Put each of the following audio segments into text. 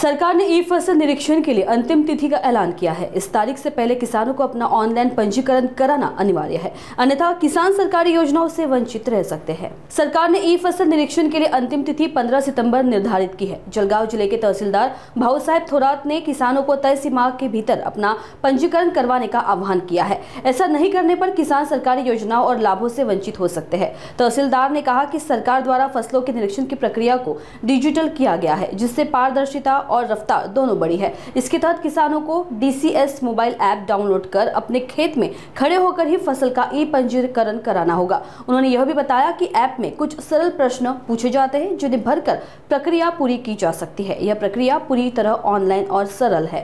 सरकार ने ई फसल निरीक्षण के लिए अंतिम तिथि का ऐलान किया है। इस तारीख से पहले किसानों को अपना ऑनलाइन पंजीकरण कराना अनिवार्य है, अन्यथा किसान सरकारी योजनाओं से वंचित रह सकते हैं। सरकार ने ई फसल निरीक्षण के लिए अंतिम तिथि 15 सितंबर निर्धारित की है। जलगांव जिले के तहसीलदार भाऊ साहेब थोरात ने किसानों को तय सीमा के भीतर अपना पंजीकरण करवाने का आह्वान किया है। ऐसा नहीं करने पर किसान सरकारी योजनाओं और लाभों से वंचित हो सकते हैं। तहसीलदार ने कहा कि सरकार द्वारा फसलों के निरीक्षण की प्रक्रिया को डिजिटल किया गया है, जिससे पारदर्शिता और रफ्तार दोनों बड़ी है। इसके तहत किसानों को DCS मोबाइल ऐप डाउनलोड कर अपने खेत में खड़े होकर ही फसल का ई पंजीकरण कराना होगा। उन्होंने यह भी बताया कि ऐप में कुछ सरल प्रश्न पूछे जाते हैं, जिन्हें भरकर प्रक्रिया पूरी की जा सकती है। यह प्रक्रिया पूरी तरह ऑनलाइन और सरल है।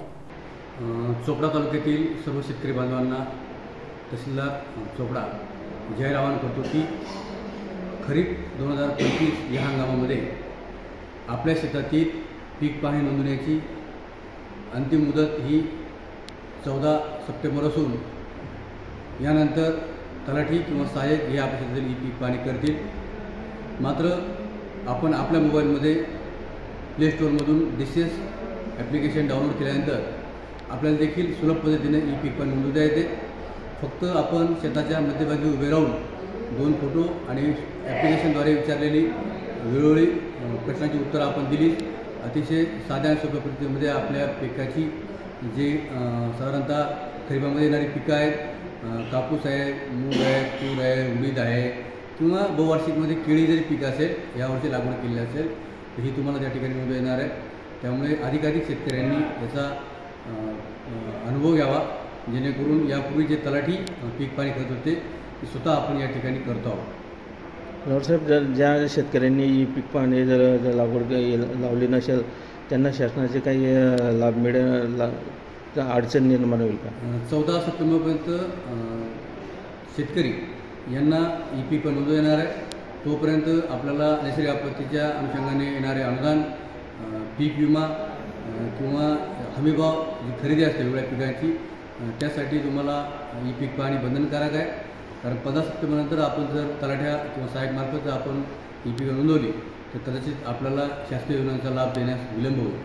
चोपडा तालुक्यातील सर्व शेतकरी बांधवांना तहसीलदार चोपडा जाहीर आवाहन करतो की खरीप 2025 या हंगामामध्ये आपल्या शेतातील पीक पाहणी नोंदवण्याची अंतिम मुदत ही 14 सप्टेंबर असून यानंतर तलाठी किंवा सहाय्यक हे आपल्या शेतातील पीक पाहणी करतील। मात्र आपण आपल्या मोबाईलमध्ये प्ले स्टोअरमधून DCS ॲप्लिकेशन डाउनलोड केल्यानंतर आपल्याला देखील सुलभ पद्धतीने ई पीक पाहणी नोंदवता येते। फक्त आपण शेताच्या मध्यभागी उभे राहून 2 फोटो आणि ॲप्लिकेशनद्वारे विचारलेली वेळोवेळी प्रश्नांची उत्तरं आपण दिली। अतिशय साध्या आणि सोप्या पद्धतीमध्ये आपल्या पिकाची जे साधारणतः खरीपामध्ये येणारी पिकं आहेत, कापूस आहे, मूग आहे, तूर आहे, उडीद आहे किंवा बहुवार्षिकमध्ये केळी जरी पीक असेल यावरची लागवड केली असेल तर ही तुम्हाला त्या ठिकाणी नोंदवता येणार आहे। त्यामुळे अधिकाधिक शेतकऱ्यांनी याचा अनुभव घ्यावा, जेणेकरून यापूर्वी जे तलाठी पीक पाहणी करत होते ते स्वतः आपण या ठिकाणी करतो आहोत। साहेब, ज्या शेतकऱ्यांनी ई पीक पाहणी जर लागवड लावली नसेल त्यांना शासनाचे काही लाभ मिळेल, अडचण निर्माण होईल का? 14 सप्टेंबरपर्यंत शेतकरी यांना ई पीक नोंदवता येणार आहे। तोपर्यंत आपल्याला नैसर्गिक आपत्तीच्या अनुषंगाने येणारे अनुदान, पीक विमा किंवा हमीभाव जी खरेदी असते वेगळ्या पिकांची त्यासाठी तुम्हाला ई पीक पाहणी बंधनकारक आहे। कारण 15 सप्टेंबरनंतर आपण जर तलाठ्या किंवा सहाय्यकमार्फत जर आपण ई पीक नोंदवली तर कदाचित आपल्याला शासकीय योजनांचा लाभ देण्यास विलंब होईल।